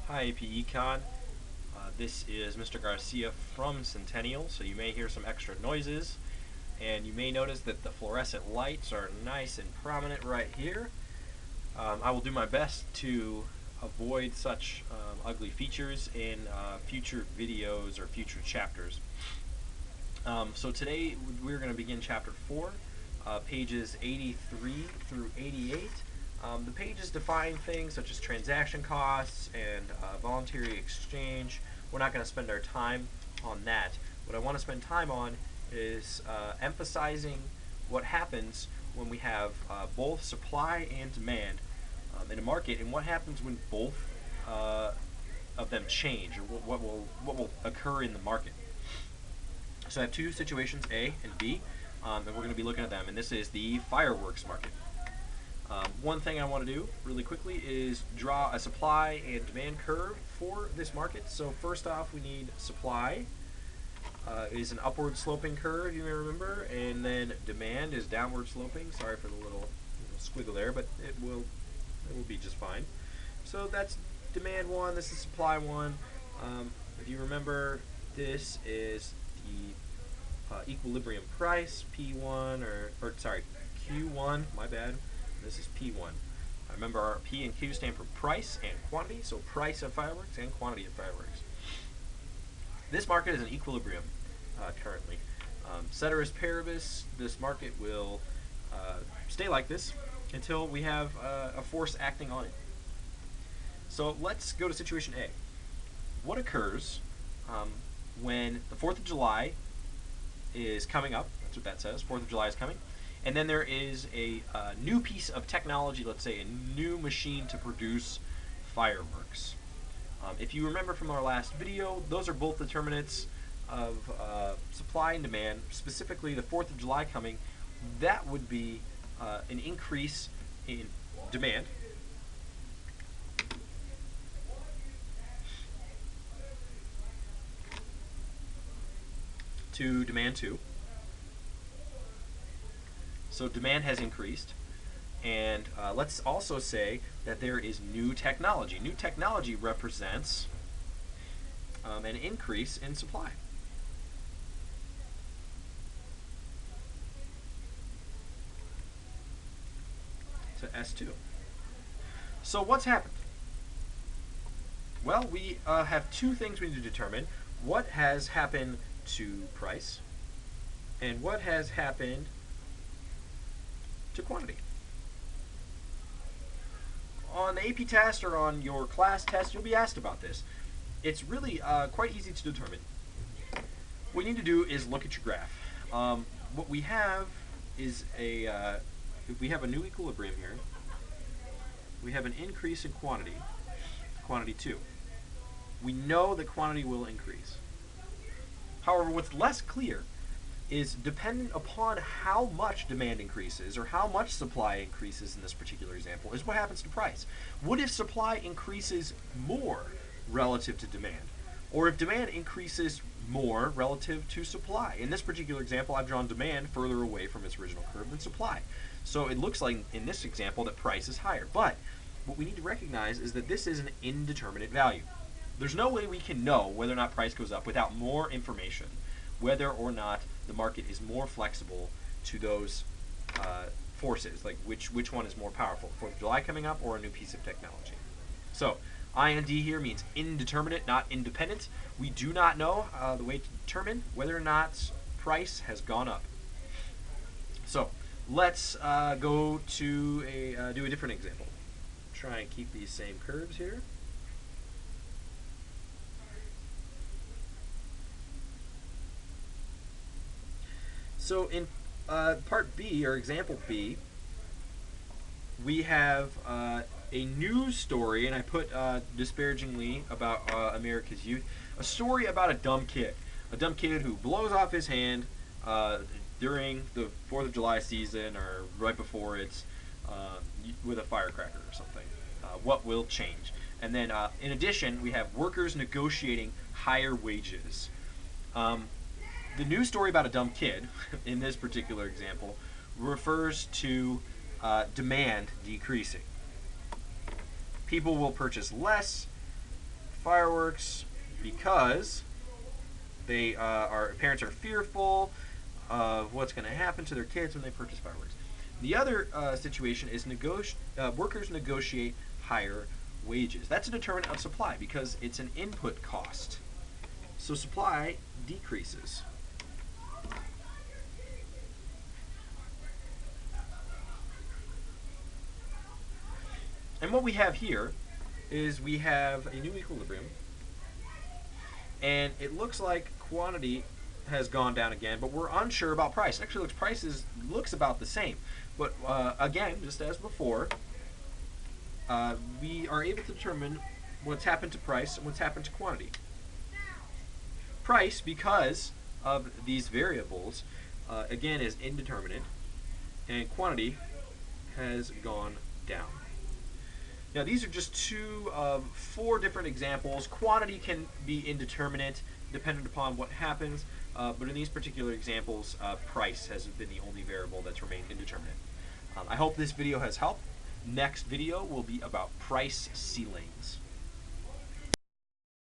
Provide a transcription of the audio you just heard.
Hi AP Econ. This is Mr. Garcia from Centennial, so you may hear some extra noises, and you may notice that the fluorescent lights are nice and prominent right here. I will do my best to avoid such ugly features in future videos or future chapters. So today we're going to begin Chapter 4, pages 83 through 88. The pages define things such as transaction costs and voluntary exchange. We're not going to spend our time on that. What I want to spend time on is emphasizing what happens when we have both supply and demand in a market, and what happens when both of them change, or what will occur in the market. So I have two situations, A and B, and we're going to be looking at them. And this is the fireworks market. One thing I want to do really quickly is draw a supply and demand curve for this market. So first off, we need supply is an upward sloping curve, you may remember, and then demand is downward sloping. Sorry for the little squiggle there, but it will be just fine. So that's demand one. This is supply one. If you remember, this is the equilibrium price, P1, or sorry, Q1, my bad. This is P1. Remember, our P and Q stand for price and quantity, so price of fireworks and quantity of fireworks. This market is in equilibrium currently. Ceteris paribus, this market will stay like this until we have a force acting on it. So let's go to situation A. What occurs when the 4th of July is coming up? That's what that says. 4th of July is coming. And then there is a new piece of technology, let's say a new machine to produce fireworks. If you remember from our last video, those are both determinants of supply and demand. Specifically, the 4th of July coming, that would be an increase in demand. To demand 2. So demand has increased, and let's also say that there is new technology. New technology represents an increase in supply. So S2. So what's happened? Well, we have two things we need to determine. What has happened to price, and what has happened to quantity. On the AP test or on your class test, you'll be asked about this. It's really quite easy to determine. What you need to do is look at your graph. What we have is if we have a new equilibrium here, we have an increase in quantity, quantity 2. We know that quantity will increase. However, what's less clear is dependent upon how much demand increases or how much supply increases in this particular example is what happens to price. What if supply increases more relative to demand? Or if demand increases more relative to supply? In this particular example, I've drawn demand further away from its original curve than supply. So it looks like in this example that price is higher. But what we need to recognize is that this is an indeterminate value. There's no way we can know whether or not price goes up without more information, whether or not the market is more flexible to those forces, like which one is more powerful, 4th of July coming up or a new piece of technology. So IND here means indeterminate, not independent. We do not know the way to determine whether or not price has gone up. So let's go to do a different example. Try and keep these same curves here. So in part B, or example B, we have a news story, and I put disparagingly about America's youth, a story about a dumb kid who blows off his hand during the 4th of July season or right before it's with a firecracker or something. What will change? And then in addition, we have workers negotiating higher wages. The news story about a dumb kid, in this particular example, refers to demand decreasing. People will purchase less fireworks because parents are fearful of what's going to happen to their kids when they purchase fireworks. The other situation is workers negotiate higher wages. That's a determinant of supply because it's an input cost. So supply decreases. And what we have here is we have a new equilibrium, and it looks like quantity has gone down again, but we're unsure about price. It actually looks about the same, but again, just as before, we are able to determine what's happened to price and what's happened to quantity. Price, because of these variables, again is indeterminate, and quantity has gone down. Now these are just 2 of 4 different examples. Quantity can be indeterminate dependent upon what happens, but in these particular examples, price has been the only variable that's remained indeterminate. I hope this video has helped. Next video will be about price ceilings.